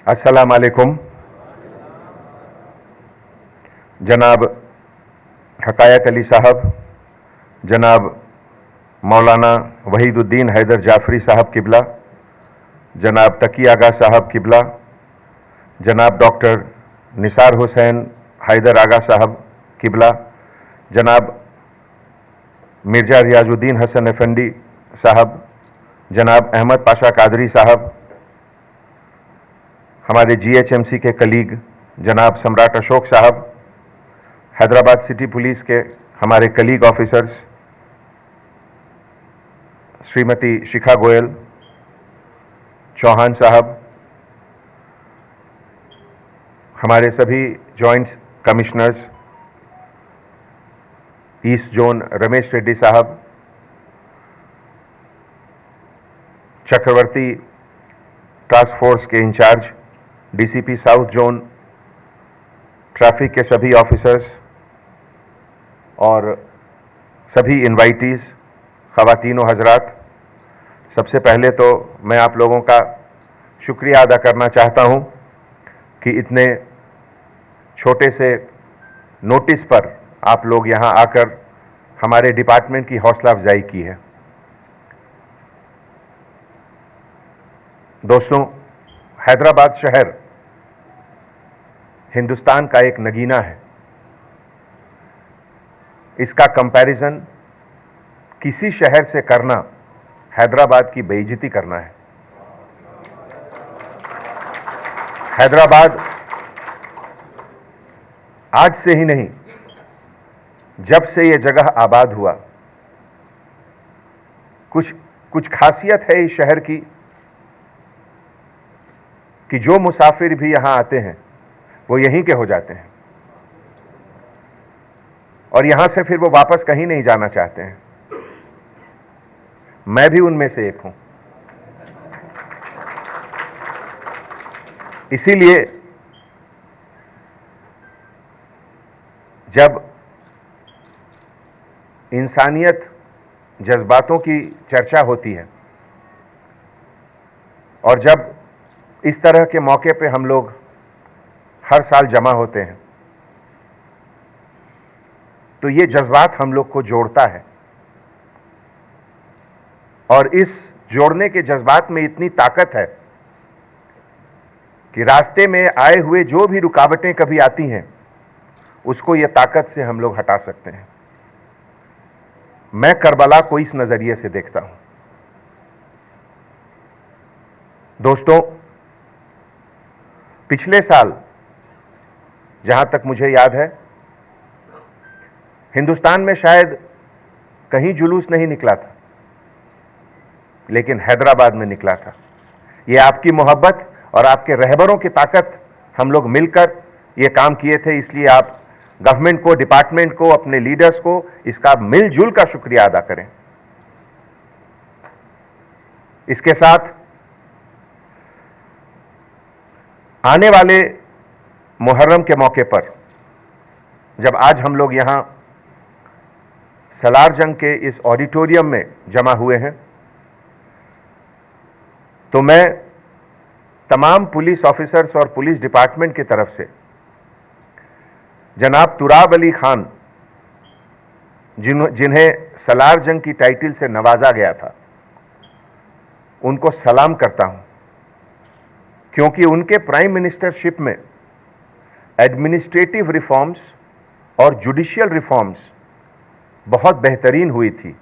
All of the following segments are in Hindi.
अस्सलाम वालेकुम। जनाब हकायत अली साहब, जनाब मौलाना वहीदुद्दीन हैदर जाफरी साहब किबला, जनाब तकी आगा साहब किबला, जनाब डॉक्टर निसार हुसैन हैदर आगा साहब किबला, जनाब मिर्जा रियाजुद्दीन हसन अफंडी साहब, जनाब अहमद पाशा कादरी साहब, हमारे GHMC के कलीग जनाब सम्राट अशोक साहब, हैदराबाद सिटी पुलिस के हमारे कलीग ऑफिसर्स, श्रीमती शिखा गोयल, चौहान साहब, हमारे सभी joint commissioners, east zone Ramesh Reddy साहब, चक्रवर्ती टास्क फोर्स के incharge, DCP south zone, traffic के सभी ऑफिसर्स और सभी इनवाइटीज, ख़वातीन व हजरात, सबसे पहले तो मैं आप लोगों का शुक्रिया अदा करना चाहता हूं कि इतने छोटे से नोटिस पर आप लोग यहां आकर हमारे डिपार्टमेंट की हौसला अफजाई की है। दोस्तों, हैदराबाद शहर हिंदुस्तान का एक नगीना है। इसका कंपैरिजन किसी शहर से करना हैदराबाद की बेइज्जती करना है। हैदराबाद आज से ही नहीं, जब से यह जगह आबाद हुआ, कुछ खासियत है इस शहर की कि जो मुसाफिर भी यहां आते हैं वो यहीं के हो जाते हैं और यहां से फिर वो वापस कहीं नहीं जाना चाहते हैं। मैं भी उनमें से एक हूं। इसीलिए जब इंसानियत जज्बातों की चर्चा होती है और जब इस तरह के मौके पे हम लोग हर साल जमा होते हैं तो ये जज्बात हम लोग को जोड़ता है और इस जोड़ने के जज्बात में इतनी ताकत है कि रास्ते में आए हुए जो भी रुकावटें कभी आती हैं उसको ये ताकत से हम लोग हटा सकते हैं। मैं करबला को इस नजरिए से देखता हूं। दोस्तों, पिछले साल जहां तक मुझे याद है, हिंदुस्तान में शायद कहीं जुलूस नहीं निकला था, लेकिन हैदराबाद में निकला था। यह आपकी मोहब्बत और आपके रहबरों की ताकत, हम लोग मिलकर यह काम किए थे। इसलिए आप गवर्नमेंट को, डिपार्टमेंट को, अपने लीडर्स को इसका मिलजुल का शुक्रिया अदा करें। इसके साथ आने वाले मुहर्रम के मौके पर जब आज हम लोग यहां सलार जंग के इस ऑडिटोरियम में जमा हुए हैं तो मैं तमाम पुलिस ऑफिसर्स और पुलिस डिपार्टमेंट की तरफ से जनाब तुराब अली खान, जिन्हें सलार जंग की टाइटल से नवाजा गया था, उनको सलाम करता हूं, क्योंकि उनके प्राइम मिनिस्टरशिप में एडमिनिस्ट्रेटिव रिफॉर्म्स और जुडिशियल रिफॉर्म्स बहुत बेहतरीन हुई थी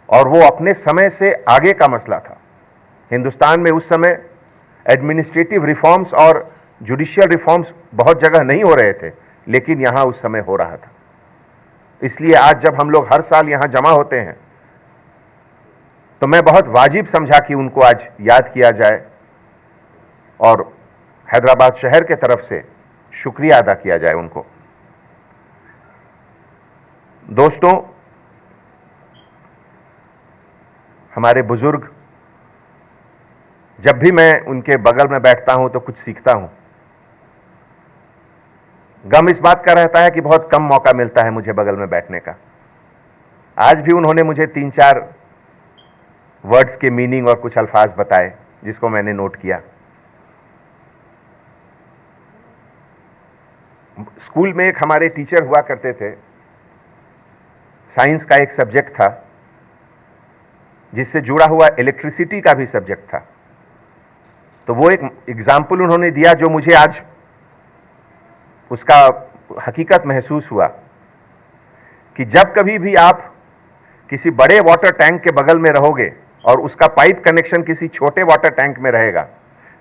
और वो अपने समय से आगे का मसला था। हिंदुस्तान में उस समय एडमिनिस्ट्रेटिव रिफॉर्म्स और जुडिशियल रिफॉर्म्स बहुत जगह नहीं हो रहे थे, लेकिन यहां उस समय हो रहा था। इसलिए आज जब हम लोग हर साल यहां जमा होते हैं तो मैं बहुत वाजिब समझा कि उनको आज याद किया जाए और हैदराबाद शहर के तरफ से शुक्रिया अदा किया जाए उनको। दोस्तों, हमारे बुजुर्ग, जब भी मैं उनके बगल में बैठता हूं तो कुछ सीखता हूं। गम इस बात का रहता है कि बहुत कम मौका मिलता है मुझे बगल में बैठने का। आज भी उन्होंने मुझे 3-4 वर्ड्स के मीनिंग और कुछ अल्फाज बताए जिसको मैंने नोट किया। स्कूल में एक हमारे टीचर हुआ करते थे, साइंस का एक सब्जेक्ट था जिससे जुड़ा हुआ इलेक्ट्रिसिटी का भी सब्जेक्ट था। तो वो एक एग्जाम्पल उन्होंने दिया जो मुझे आज उसका हकीकत महसूस हुआ कि जब कभी भी आप किसी बड़े वाटर टैंक के बगल में रहोगे और उसका पाइप कनेक्शन किसी छोटे वाटर टैंक में रहेगा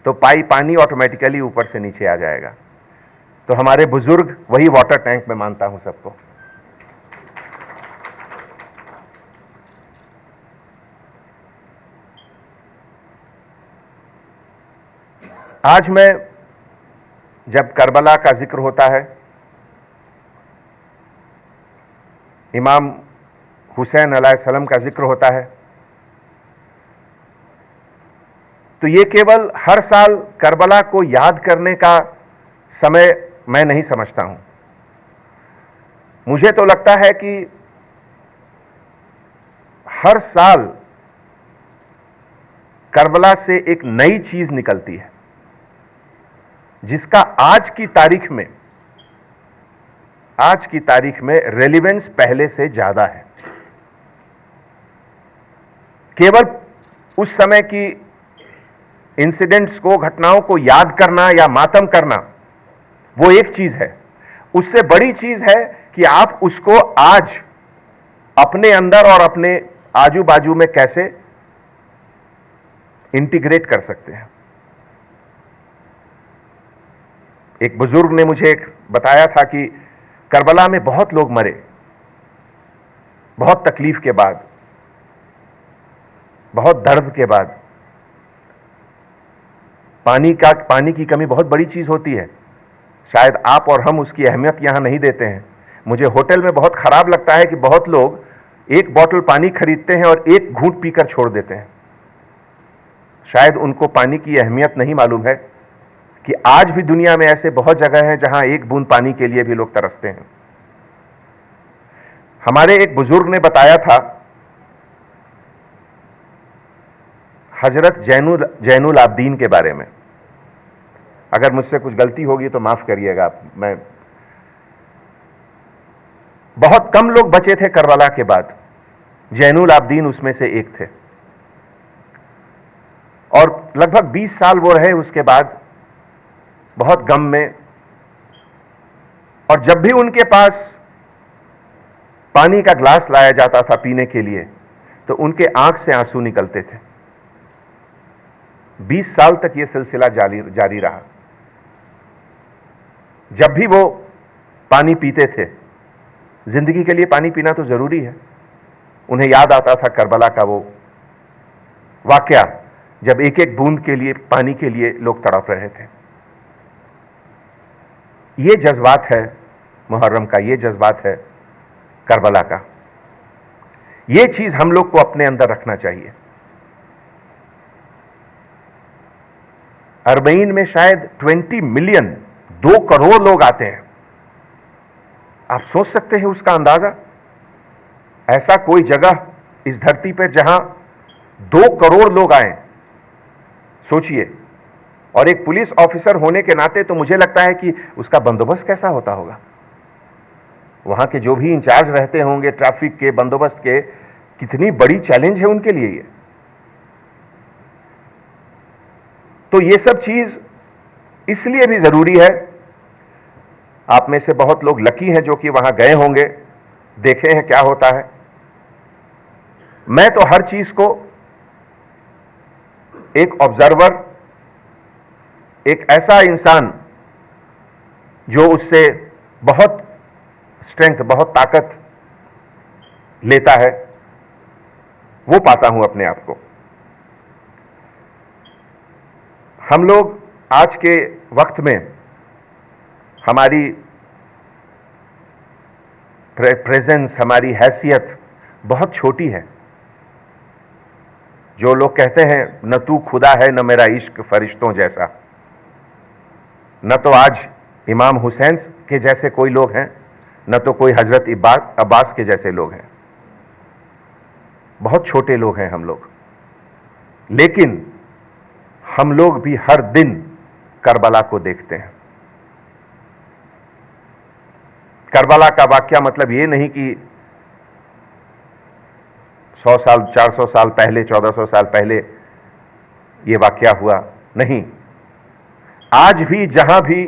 तो पानी ऑटोमेटिकली ऊपर से नीचे आ जाएगा। तो हमारे बुजुर्ग वही वाटर टैंक में मानता हूं सबको। आज मैं जब करबला का जिक्र होता है, इमाम हुसैन अलैहिस्सलाम का जिक्र होता है, तो ये केवल हर साल करबला को याद करने का समय मैं नहीं समझता हूं। मुझे तो लगता है कि हर साल करबला से एक नई चीज निकलती है जिसका आज की तारीख में रेलिवेंस पहले से ज्यादा है। केवल उस समय की इंसिडेंट्स को, घटनाओं को याद करना या मातम करना वो एक चीज है, उससे बड़ी चीज है कि आप उसको आज अपने अंदर और अपने आजू बाजू में कैसे इंटीग्रेट कर सकते हैं। एक बुजुर्ग ने मुझे बताया था कि करबला में बहुत लोग मरे, बहुत तकलीफ के बाद, बहुत दर्द के बाद। पानी की कमी बहुत बड़ी चीज होती है, शायद आप और हम उसकी अहमियत यहां नहीं देते हैं। मुझे होटल में बहुत खराब लगता है कि बहुत लोग एक बोतल पानी खरीदते हैं और एक घूंट पीकर छोड़ देते हैं। शायद उनको पानी की अहमियत नहीं मालूम है कि आज भी दुनिया में ऐसे बहुत जगह हैं जहां एक बूंद पानी के लिए भी लोग तरसते हैं। हमारे एक बुजुर्ग ने बताया था, हजरत जैनुल आबदीन के बारे में। अगर मुझसे कुछ गलती होगी तो माफ करिएगा। मैं बहुत कम लोग बचे थे करबला के बाद, जैनुल आबदीन उसमें से एक थे, और लगभग 20 साल वो रहे उसके बाद बहुत गम में। और जब भी उनके पास पानी का ग्लास लाया जाता था पीने के लिए तो उनके आंख से आंसू निकलते थे। 20 साल तक यह सिलसिला जारी रहा। जब भी वो पानी पीते थे, जिंदगी के लिए पानी पीना तो जरूरी है, उन्हें याद आता था करबला का वो वाकया जब एक एक बूंद के लिए, पानी के लिए लोग तड़प रहे थे। ये जज्बात है मुहर्रम का, ये जज्बात है करबला का। ये चीज हम लोग को अपने अंदर रखना चाहिए। अरबईन में शायद 20 मिलियन, 2 करोड़ लोग आते हैं। आप सोच सकते हैं उसका अंदाजा? ऐसा कोई जगह इस धरती पर जहां 2 करोड़ लोग आए, सोचिए। और एक पुलिस ऑफिसर होने के नाते तो मुझे लगता है कि उसका बंदोबस्त कैसा होता होगा। वहां के जो भी इंचार्ज रहते होंगे ट्रैफिक के, बंदोबस्त के, कितनी बड़ी चैलेंज है उनके लिए ये। तो ये सब चीज इसलिए भी जरूरी है। आप में से बहुत लोग लकी हैं जो कि वहां गए होंगे, देखे हैं क्या होता है। मैं तो हर चीज को एक ऑब्जर्वर, एक ऐसा इंसान जो उससे बहुत स्ट्रेंथ, बहुत ताकत लेता है, वो पाता हूं अपने आप को। हम लोग आज के वक्त में हमारी प्रेजेंस, हमारी हैसियत बहुत छोटी है। जो लोग कहते हैं न तू खुदा है न मेरा इश्क फरिश्तों जैसा, न तो आज इमाम हुसैन के जैसे कोई लोग हैं, न तो कोई हजरत अब्बास के जैसे लोग हैं। बहुत छोटे लोग हैं हम लोग, लेकिन हम लोग भी हर दिन करबला को देखते हैं। करबला का वाकया मतलब ये नहीं कि 100 साल 400 साल पहले 1400 साल पहले ये वाकया हुआ, नहीं। आज भी जहां भी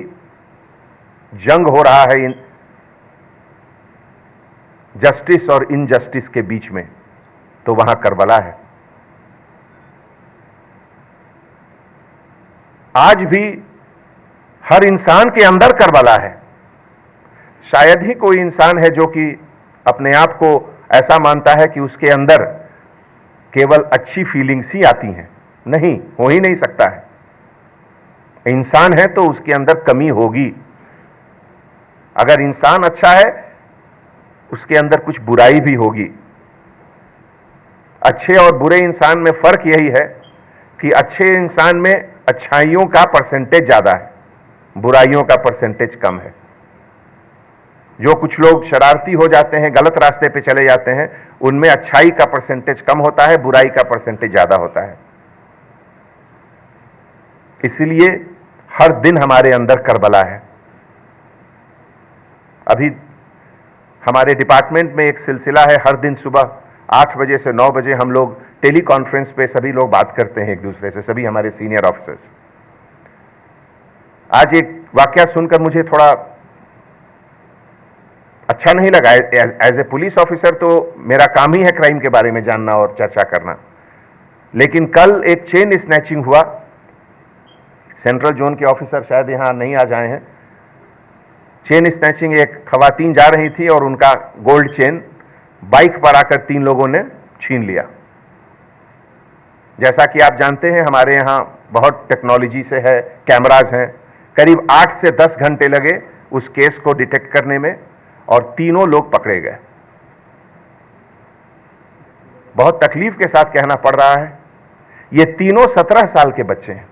जंग हो रहा है जस्टिस और इनजस्टिस के बीच में, तो वहां करबला है। आज भी हर इंसान के अंदर करबला है। शायद ही कोई इंसान है जो कि अपने आप को ऐसा मानता है कि उसके अंदर केवल अच्छी फीलिंग्स ही आती हैं। नहीं, हो ही नहीं सकता है। इंसान है तो उसके अंदर कमी होगी। अगर इंसान अच्छा है, उसके अंदर कुछ बुराई भी होगी। अच्छे और बुरे इंसान में फर्क यही है कि अच्छे इंसान में अच्छाइयों का परसेंटेज ज्यादा है, बुराइयों का परसेंटेज कम है। जो कुछ लोग शरारती हो जाते हैं, गलत रास्ते पे चले जाते हैं, उनमें अच्छाई का परसेंटेज कम होता है, बुराई का परसेंटेज ज्यादा होता है। इसलिए हर दिन हमारे अंदर करबला है। अभी हमारे डिपार्टमेंट में एक सिलसिला है, हर दिन सुबह 8 बजे से 9 बजे हम लोग टेली कॉन्फ्रेंस पे सभी लोग बात करते हैं एक दूसरे से, सभी हमारे सीनियर ऑफिसर्स। आज एक वाकया सुनकर मुझे थोड़ा अच्छा नहीं लगा। एज ए पुलिस ऑफिसर तो मेरा काम ही है क्राइम के बारे में जानना और चर्चा करना, लेकिन कल एक चेन स्नैचिंग हुआ। सेंट्रल जोन के ऑफिसर शायद यहां नहीं आ जाए हैं। चेन स्नैचिंग, एक खवातीन जा रही थी और उनका गोल्ड चेन बाइक पर आकर 3 लोगों ने छीन लिया। जैसा कि आप जानते हैं, हमारे यहां बहुत टेक्नोलॉजी से है, कैमराज हैं। करीब 8 से 10 घंटे लगे उस केस को डिटेक्ट करने में और तीनों लोग पकड़े गए। बहुत तकलीफ के साथ कहना पड़ रहा है, ये तीनों 17 साल के बच्चे हैं।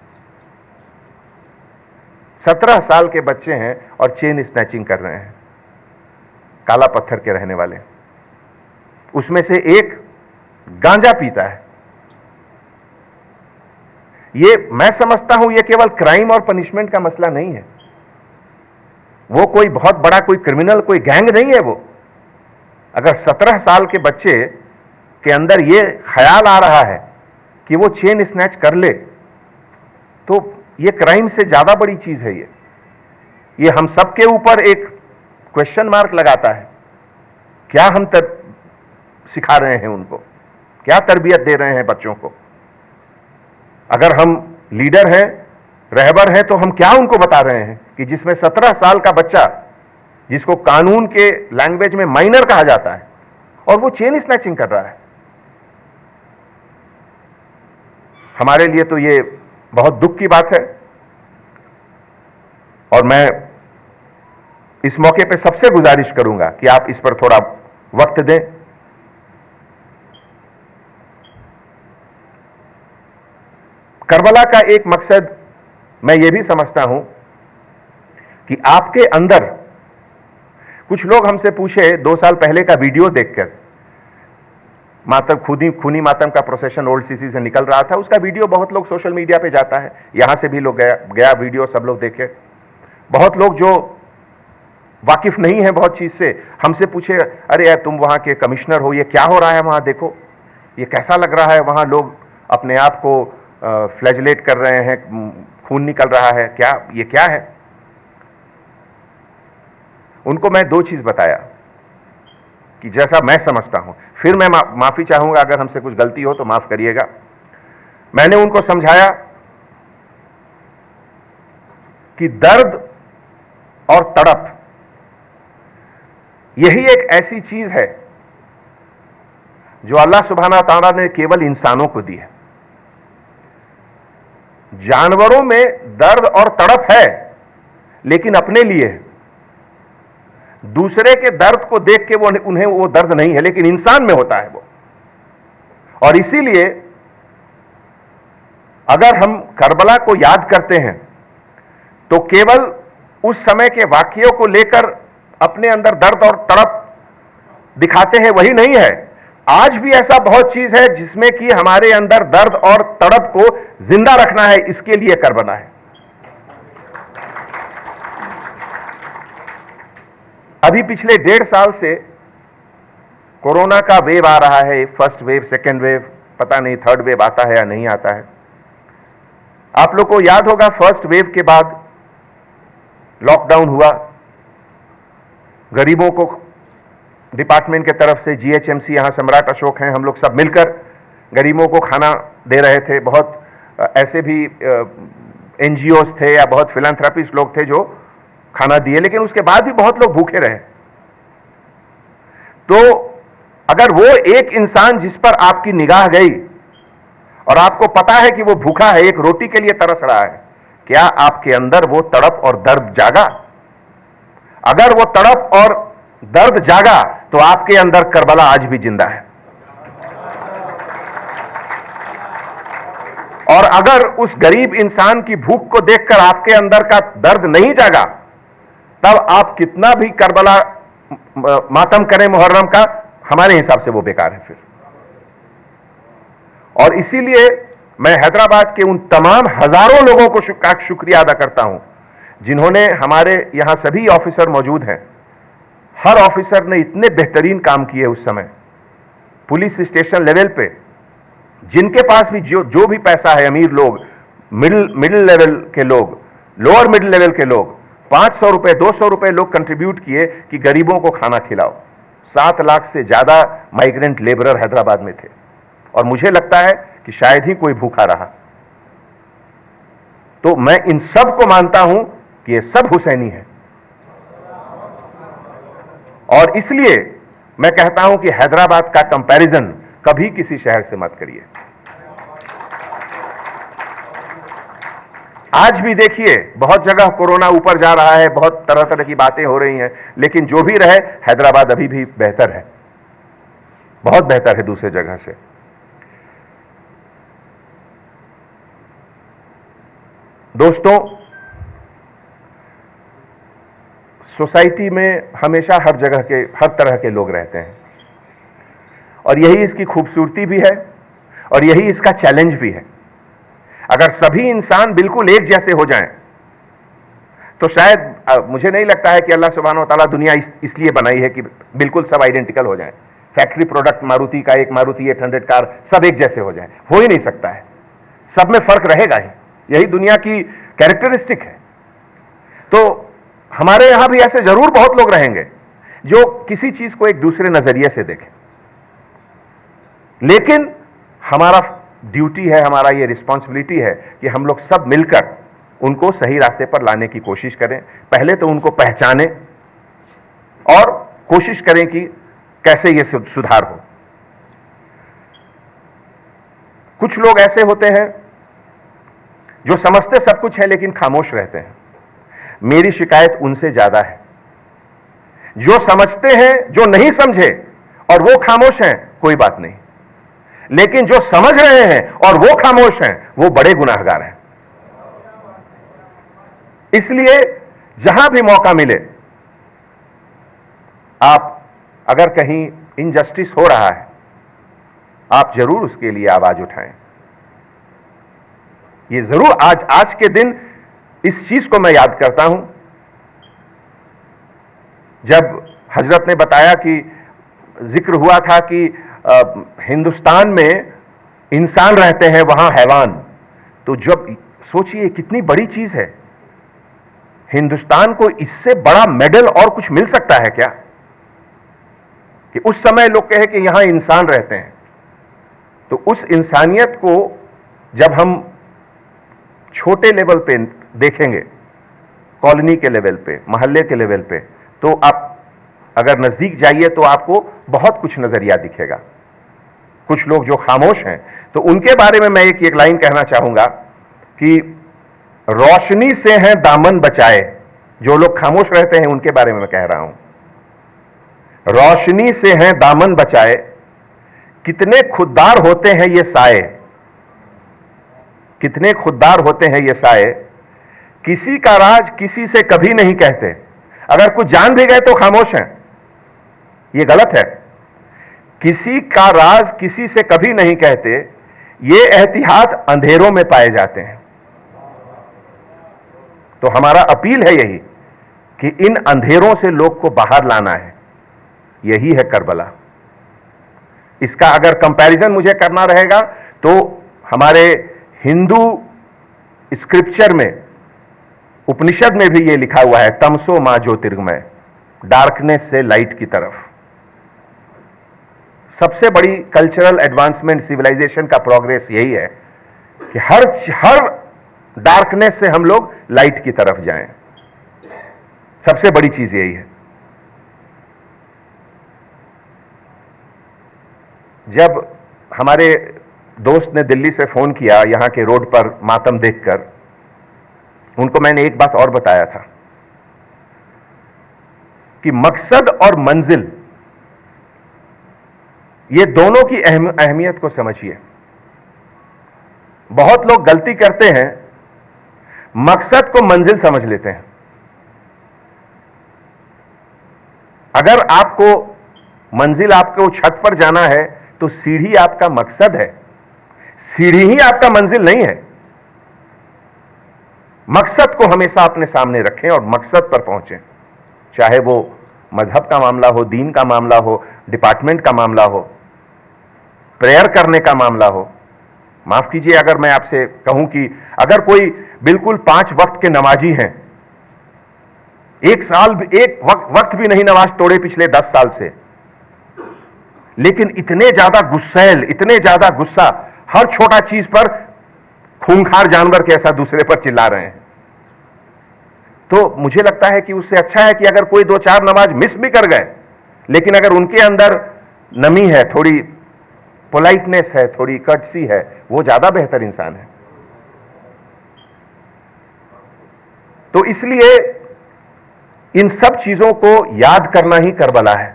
17 साल के बच्चे हैं और चेन स्नैचिंग कर रहे हैं, काला पत्थर के रहने वाले। उसमें से एक गांजा पीता है। ये मैं समझता हूं ये केवल क्राइम और पनिशमेंट का मसला नहीं है। वो कोई बहुत बड़ा कोई क्रिमिनल, कोई गैंग नहीं है वो। अगर 17 साल के बच्चे के अंदर ये ख्याल आ रहा है कि वो चेन स्नैच कर ले, तो ये क्राइम से ज्यादा बड़ी चीज है। ये हम सबके ऊपर एक क्वेश्चन मार्क लगाता है। क्या हम सिखा रहे हैं उनको, क्या तरबियत दे रहे हैं बच्चों को? अगर हम लीडर हैं, रहबर हैं, तो हम क्या उनको बता रहे हैं कि जिसमें 17 साल का बच्चा, जिसको कानून के लैंग्वेज में माइनर कहा जाता है, और वो चेन स्नैचिंग कर रहा है। हमारे लिए तो ये बहुत दुख की बात है। और मैं इस मौके पे सबसे गुजारिश करूंगा कि आप इस पर थोड़ा वक्त दें। करबला का एक मकसद मैं ये भी समझता हूं कि आपके अंदर, कुछ लोग हमसे पूछे 2 साल पहले का वीडियो देखकर, मातम खूनी मातम का प्रोसेशन ओल्ड सीसी से निकल रहा था, उसका वीडियो बहुत लोग सोशल मीडिया पे जाता है, यहां से भी लोग गया वीडियो, सब लोग देखे। बहुत लोग जो वाकिफ नहीं है बहुत चीज से, हमसे पूछे, अरे यार तुम वहां के कमिश्नर हो, ये क्या हो रहा है वहां, देखो ये कैसा लग रहा है, वहां लोग अपने आप को फ्लैजलेट कर रहे हैं, खून निकल रहा है, क्या ये क्या है? उनको मैं 2 चीज बताया कि जैसा मैं समझता हूं, फिर मैं माफी चाहूंगा अगर हमसे कुछ गलती हो तो माफ करिएगा। मैंने उनको समझाया कि दर्द और तड़प यही एक ऐसी चीज है जो अल्लाह सुब्हाना तआला ने केवल इंसानों को दी है। जानवरों में दर्द और तड़प है, लेकिन अपने लिए है। दूसरे के दर्द को देख के उन्हें वो दर्द नहीं है, लेकिन इंसान में होता है वो। और इसीलिए अगर हम करबला को याद करते हैं तो केवल उस समय के वाकयों को लेकर अपने अंदर दर्द और तड़प दिखाते हैं, वही नहीं है। आज भी ऐसा बहुत चीज है जिसमें कि हमारे अंदर दर्द और तड़प को जिंदा रखना है, इसके लिए करबला है। अभी पिछले 1.5 साल से कोरोना का वेव आ रहा है, फर्स्ट वेव, सेकेंड वेव, पता नहीं थर्ड वेव आता है या नहीं आता है। आप लोग को याद होगा फर्स्ट वेव के बाद लॉकडाउन हुआ, गरीबों को डिपार्टमेंट के तरफ से, जीएचएमसी, यहां सम्राट अशोक हैं, हम लोग सब मिलकर गरीबों को खाना दे रहे थे। बहुत ऐसे भी एनजीओस थे या बहुत फिलैंथ्रोपिस्ट लोग थे जो खाना दिए, लेकिन उसके बाद भी बहुत लोग भूखे रहे। तो अगर वो एक इंसान जिस पर आपकी निगाह गई और आपको पता है कि वो भूखा है, एक रोटी के लिए तरस रहा है, क्या आपके अंदर वो तड़प और दर्द जागा? अगर वो तड़प और दर्द जागा तो आपके अंदर करबला आज भी जिंदा है। और अगर उस गरीब इंसान की भूख को देखकर आपके अंदर का दर्द नहीं जागा, तब आप कितना भी करबला मातम करें मुहर्रम का, हमारे हिसाब से वो बेकार है फिर। और इसीलिए मैं हैदराबाद के उन तमाम हजारों लोगों को शुक्रिया अदा करता हूं जिन्होंने, हमारे यहां सभी ऑफिसर मौजूद हैं, हर ऑफिसर ने इतने बेहतरीन काम किए उस समय। पुलिस स्टेशन लेवल पे जिनके पास भी जो भी पैसा है, अमीर लोग, मिडिल लेवल के लोग, लोअर मिडिल लेवल के लोग, 500 रुपए 200 रुपए लोग कंट्रीब्यूट किए कि गरीबों को खाना खिलाओ। 7 लाख से ज्यादा माइग्रेंट लेबरर हैदराबाद में थे और मुझे लगता है कि शायद ही कोई भूखा रहा। तो मैं इन सब को मानता हूं कि ये सब हुसैनी है, और इसलिए मैं कहता हूं कि हैदराबाद का कंपैरिजन कभी किसी शहर से मत करिए। आज भी देखिए बहुत जगह कोरोना ऊपर जा रहा है, बहुत तरह तरह की बातें हो रही हैं, लेकिन जो भी रहे हैदराबाद अभी भी बेहतर है, बहुत बेहतर है दूसरे जगह से। दोस्तों, सोसाइटी में हमेशा हर जगह के, हर तरह के लोग रहते हैं, और यही इसकी खूबसूरती भी है और यही इसका चैलेंज भी है। अगर सभी इंसान बिल्कुल एक जैसे हो जाएं, तो शायद मुझे नहीं लगता है कि अल्लाह सुब्हानो व तआला दुनिया इसलिए बनाई है कि बिल्कुल सब आइडेंटिकल हो जाएं। फैक्ट्री प्रोडक्ट मारुति का, एक मारुति 800 कार, सब एक जैसे हो जाएं, हो ही नहीं सकता है, सब में फर्क रहेगा ही, यही दुनिया की कैरेक्टरिस्टिक है। तो हमारे यहां भी ऐसे जरूर बहुत लोग रहेंगे जो किसी चीज को एक दूसरे नजरिए से देखें, लेकिन हमारा ड्यूटी है, हमारा ये रिस्पॉन्सिबिलिटी है कि हम लोग सब मिलकर उनको सही रास्ते पर लाने की कोशिश करें। पहले तो उनको पहचानें और कोशिश करें कि कैसे ये सुधार हो। कुछ लोग ऐसे होते हैं जो समझते सब कुछ है लेकिन खामोश रहते हैं। मेरी शिकायत उनसे ज्यादा है। जो समझते हैं, जो नहीं समझे और वो खामोश हैं, कोई बात नहीं, लेकिन जो समझ रहे हैं और वो खामोश हैं, वो बड़े गुनाहगार हैं। इसलिए जहां भी मौका मिले, आप अगर कहीं इनजस्टिस हो रहा है, आप जरूर उसके लिए आवाज उठाएं। ये जरूर आज के दिन इस चीज को मैं याद करता हूं, जब हजरत ने बताया कि जिक्र हुआ था कि हिंदुस्तान में इंसान रहते हैं, वहां हैवान। तो जब सोचिए कितनी बड़ी चीज है, हिंदुस्तान को इससे बड़ा मेडल और कुछ मिल सकता है क्या, कि उस समय लोग कहे कि यहां इंसान रहते हैं। तो उस इंसानियत को जब हम छोटे लेवल पे देखेंगे, कॉलोनी के लेवल पे, मोहल्ले के लेवल पे, तो आप अगर नजदीक जाइए तो आपको बहुत कुछ नजरिया दिखेगा। कुछ लोग जो खामोश हैं, तो उनके बारे में मैं एक लाइन कहना चाहूंगा कि रोशनी से है दामन बचाए। जो लोग खामोश रहते हैं उनके बारे में मैं कह रहा हूं, रोशनी से है दामन बचाए, कितने खुददार होते हैं ये साए, कितने खुददार होते हैं ये साए, किसी का राज किसी से कभी नहीं कहते। अगर कुछ जान भी गए तो खामोश हैं, ये गलत है। किसी का राज किसी से कभी नहीं कहते, ये एहतियात अंधेरों में पाए जाते हैं। तो हमारा अपील है यही कि इन अंधेरों से लोग को बाहर लाना है, यही है करबला। इसका अगर कंपैरिजन मुझे करना रहेगा तो हमारे हिंदू स्क्रिप्चर में, उपनिषद में भी यह लिखा हुआ है, तमसो मां ज्योतिर्गमय, डार्कनेस से लाइट की तरफ। सबसे बड़ी कल्चरल एडवांसमेंट, सिविलाइजेशन का प्रोग्रेस यही है कि हर डार्कनेस से हम लोग लाइट की तरफ जाएं। सबसे बड़ी चीज यही है। जब हमारे दोस्त ने दिल्ली से फोन किया यहां के रोड पर मातम देखकर, उनको मैंने एक बात और बताया था कि मकसद और मंजिल, ये दोनों की अहमियत को समझिए। बहुत लोग गलती करते हैं, मकसद को मंजिल समझ लेते हैं। अगर आपको मंजिल, आपको छत पर जाना है तो सीढ़ी आपका मकसद है, सीढ़ी ही आपका मंजिल नहीं है। मकसद को हमेशा अपने सामने रखें और मकसद पर पहुंचें, चाहे वो मजहब का मामला हो, दीन का मामला हो, डिपार्टमेंट का मामला हो, प्रेयर करने का मामला हो। माफ कीजिए अगर मैं आपसे कहूं कि अगर कोई बिल्कुल 5 वक्त के नमाजी हैं, एक वक्त भी नहीं नमाज तोड़े पिछले 10 साल से, लेकिन इतने ज्यादा गुस्सैल, इतने ज्यादा गुस्सा, हर छोटा चीज पर खूंखार जानवर के ऐसा दूसरे पर चिल्ला रहे हैं, तो मुझे लगता है कि उससे अच्छा है कि अगर कोई 2-4 नमाज मिस भी कर गए, लेकिन अगर उनके अंदर नमी है, थोड़ी पोलाइटनेस है, थोड़ी कर्टसी है, वो ज्यादा बेहतर इंसान है। तो इसलिए इन सब चीजों को याद करना ही करबला है,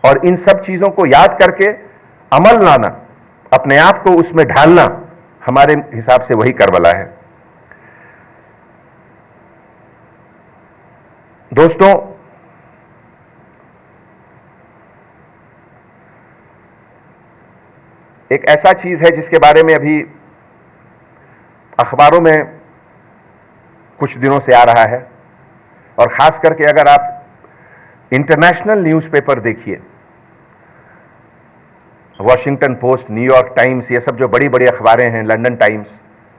और इन सब चीजों को याद करके अमल लाना, अपने आप को उसमें ढालना, हमारे हिसाब से वही करबला है। दोस्तों, एक ऐसा चीज है जिसके बारे में अभी अखबारों में कुछ दिनों से आ रहा है, और खास करके अगर आप इंटरनेशनल न्यूज़पेपर देखिए, वॉशिंगटन पोस्ट, न्यूयॉर्क टाइम्स, ये सब जो बड़ी बड़ी अखबारें हैं, लंदन टाइम्स,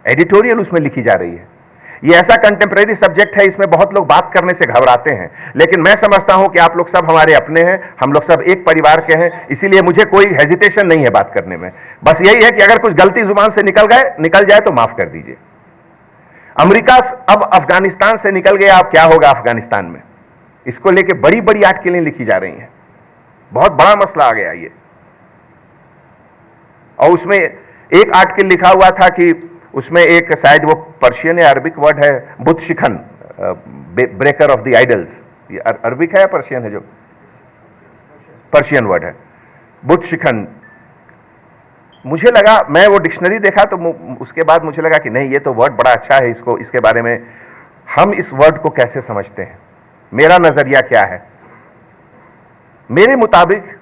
एडिटोरियल उसमें लिखी जा रही है। ये ऐसा कंटेम्प्रेरी सब्जेक्ट है, इसमें बहुत लोग बात करने से घबराते हैं, लेकिन मैं समझता हूं कि आप लोग सब हमारे अपने हैं, हम लोग सब एक परिवार के हैं, इसीलिए मुझे कोई हेजिटेशन नहीं है बात करने में। बस यही है कि अगर कुछ गलती जुबान से निकल जाए तो माफ कर दीजिए। अमेरिका अब अफगानिस्तान से निकल गया, अब क्या होगा अफगानिस्तान में, इसको लेके बड़ी बड़ी आर्टिकलें लिखी जा रही हैं। बहुत बड़ा मसला आ गया ये। और उसमें एक आर्टिकल लिखा हुआ था कि उसमें एक, शायद वो पर्शियन या अरबिक वर्ड है, बुत Shikhar, breaker of the idols, ये अरबिक है या पर्शियन है? जो पर्शियन वर्ड है, बुत शिखन। मुझे लगा, मैं वो डिक्शनरी देखा तो उसके बाद मुझे लगा कि नहीं, ये तो वर्ड बड़ा अच्छा है, इसके बारे में हम इस वर्ड को कैसे समझते हैं, मेरा नजरिया क्या है। मेरे मुताबिक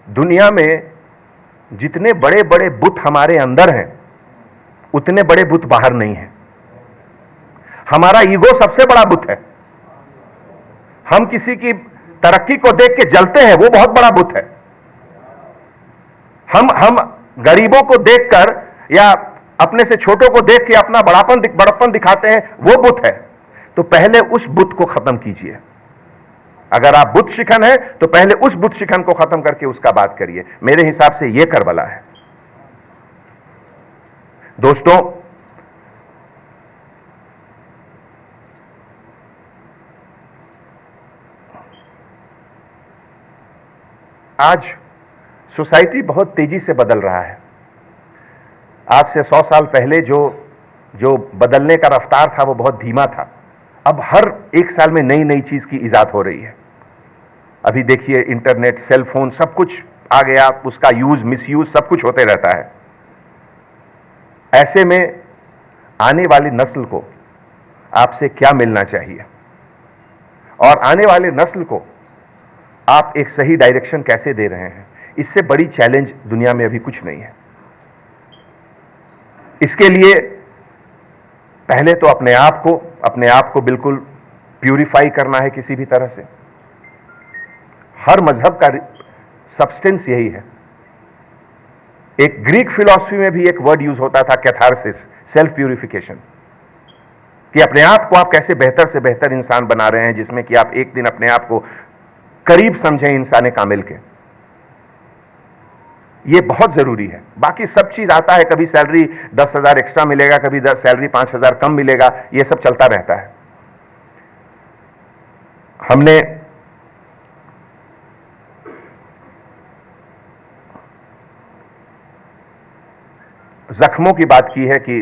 दुनिया में जितने बड़े बड़े बुत हमारे अंदर हैं, उतने बड़े बुत बाहर नहीं हैं। हमारा ईगो सबसे बड़ा बुत है। हम किसी की तरक्की को देख के जलते हैं, वो बहुत बड़ा बुत है। हम गरीबों को देखकर या अपने से छोटों को देख के अपना बड़प्पन दिखाते हैं, वो बुत है। तो पहले उस बुत को खत्म कीजिए। अगर आप बुत शिखन है तो पहले उस बुत शिखन को खत्म करके उसका बात करिए। मेरे हिसाब से यह करबला है। दोस्तों, आज सोसाइटी बहुत तेजी से बदल रहा है। आज से 100 साल पहले जो बदलने का रफ्तार था वो बहुत धीमा था। अब हर एक साल में नई नई चीज की इजाद हो रही है। अभी देखिए, इंटरनेट, सेल फोन, सब कुछ आ गया, उसका यूज, मिसयूज सब कुछ होते रहता है। ऐसे में आने वाली नस्ल को आपसे क्या मिलना चाहिए, और आने वाले नस्ल को आप एक सही डायरेक्शन कैसे दे रहे हैं, इससे बड़ी चैलेंज दुनिया में अभी कुछ नहीं है। इसके लिए पहले तो अपने आप को बिल्कुल प्यूरिफाई करना है किसी भी तरह से। हर मजहब का सब्सटेंस यही है। एक ग्रीक फिलॉसफी में भी एक वर्ड यूज होता था, कैथारसिस, सेल्फ प्यूरिफिकेशन, कि अपने आप को आप कैसे बेहतर से बेहतर इंसान बना रहे हैं, जिसमें कि आप एक दिन अपने आप को करीब समझें इंसान कामिल के। ये बहुत जरूरी है। बाकी सब चीज आता है, कभी सैलरी 10,000 एक्स्ट्रा मिलेगा, कभी सैलरी 5,000 कम मिलेगा, ये सब चलता रहता है। हमने जख्मों की बात की है कि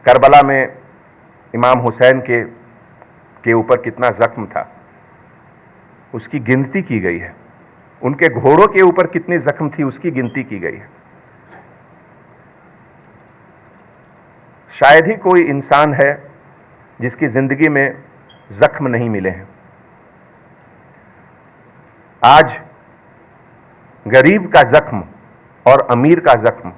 करबला में इमाम हुसैन के ऊपर कितना जख्म था, उसकी गिनती की गई है। उनके घोड़ों के ऊपर कितनी जख्म थी, उसकी गिनती की गई है। शायद ही कोई इंसान है जिसकी जिंदगी में जख्म नहीं मिले हैं। आज गरीब का जख्म और अमीर का जख्म,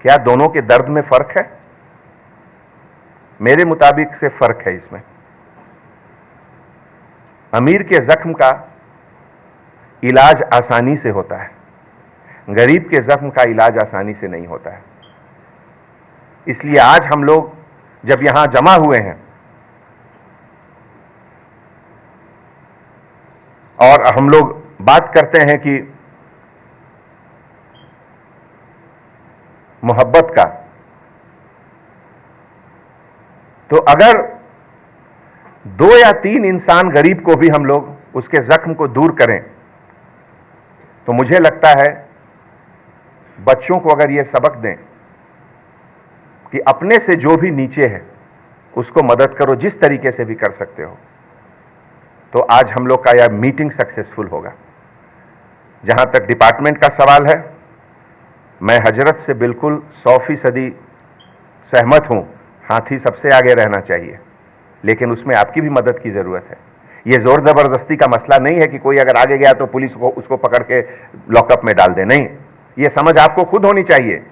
क्या दोनों के दर्द में फर्क है? मेरे मुताबिक से फर्क है इसमें। अमीर के जख्म का इलाज आसानी से होता है, गरीब के जख्म का इलाज आसानी से नहीं होता है। इसलिए आज हम लोग जब यहां जमा हुए हैं और हम लोग बात करते हैं कि मोहब्बत का, तो अगर 2 या 3 इंसान गरीब को भी हम लोग उसके जख्म को दूर करें, तो मुझे लगता है बच्चों को अगर यह सबक दें कि अपने से जो भी नीचे है उसको मदद करो, जिस तरीके से भी कर सकते हो, तो आज हम लोग का यह मीटिंग सक्सेसफुल होगा। जहां तक डिपार्टमेंट का सवाल है, मैं हजरत से बिल्कुल 100% सहमत हूं, हाथी सबसे आगे रहना चाहिए, लेकिन उसमें आपकी भी मदद की जरूरत है। यह जोर जबरदस्ती का मसला नहीं है कि कोई अगर आगे गया तो पुलिस को उसको पकड़ के लॉकअप में डाल दे। नहीं, यह समझ आपको खुद होनी चाहिए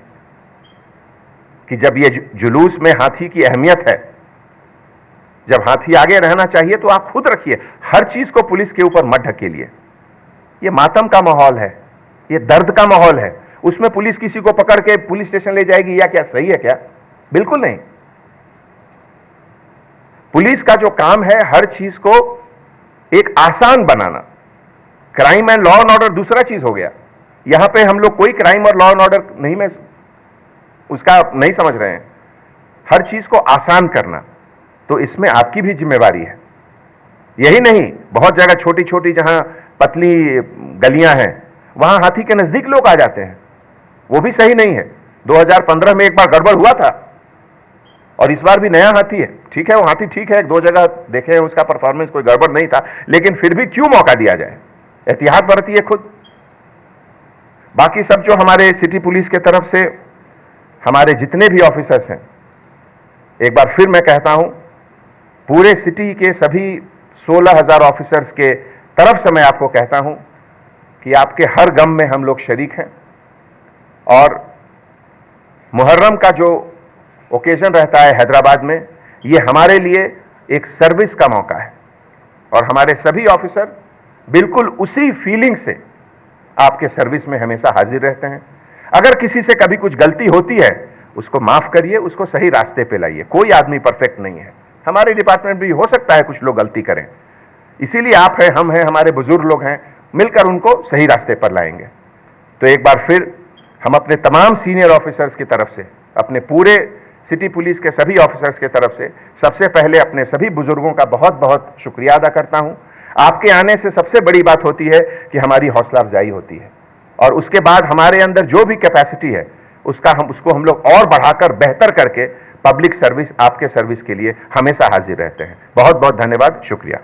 कि जब यह जुलूस में हाथी की अहमियत है, जब हाथी आगे रहना चाहिए तो आप खुद रखिए। हर चीज को पुलिस के ऊपर मत ढकेलिए। यह मातम का माहौल है, यह दर्द का माहौल है, उसमें पुलिस किसी को पकड़ के पुलिस स्टेशन ले जाएगी या क्या सही है क्या? बिल्कुल नहीं। पुलिस का जो काम है हर चीज को एक आसान बनाना। Crime and law and order दूसरा चीज हो गया। यहां पे हम लोग कोई क्राइम और लॉ एंड ऑर्डर नहीं, में उसका नहीं समझ रहे हैं। हर चीज को आसान करना, तो इसमें आपकी भी जिम्मेवारी है। यही नहीं, बहुत जगह छोटी छोटी जहां पतली गलियां हैं वहां हाथी के नजदीक लोग आ जाते हैं, वो भी सही नहीं है। 2015 में एक बार गड़बड़ हुआ था और इस बार भी नया हाथी है। ठीक है, वो हाथी ठीक है, 2 जगह देखे हैं उसका परफॉर्मेंस, कोई गड़बड़ नहीं था, लेकिन फिर भी क्यों मौका दिया जाए? एहतियात बरतिए खुद। बाकी सब जो हमारे सिटी पुलिस के तरफ से हमारे जितने भी ऑफिसर्स हैं, एक बार फिर मैं कहता हूं, पूरे सिटी के सभी 16,000 ऑफिसर्स के तरफ से मैं आपको कहता हूं कि आपके हर गम में हम लोग शरीक हैं। और मुहर्रम का जो ओकेजन रहता है हैदराबाद में, ये हमारे लिए एक सर्विस का मौका है और हमारे सभी ऑफिसर बिल्कुल उसी फीलिंग से आपके सर्विस में हमेशा हाजिर रहते हैं। अगर किसी से कभी कुछ गलती होती है, उसको माफ करिए, उसको सही रास्ते पे लाइए। कोई आदमी परफेक्ट नहीं है। हमारे डिपार्टमेंट भी हो सकता है कुछ लोग गलती करें, इसीलिए आप हैं, हम हैं, हमारे बुजुर्ग लोग हैं, मिलकर उनको सही रास्ते पर लाएंगे। तो एक बार फिर हम अपने तमाम सीनियर ऑफिसर्स की तरफ से, अपने पूरे सिटी पुलिस के सभी ऑफिसर्स की तरफ से सबसे पहले अपने सभी बुजुर्गों का बहुत बहुत शुक्रिया अदा करता हूं। आपके आने से सबसे बड़ी बात होती है कि हमारी हौसला अफजाई होती है और उसके बाद हमारे अंदर जो भी कैपेसिटी है उसको हम लोग और बढ़ाकर बेहतर करके पब्लिक सर्विस, आपके सर्विस के लिए हमेशा हाजिर रहते हैं। बहुत बहुत धन्यवाद, शुक्रिया।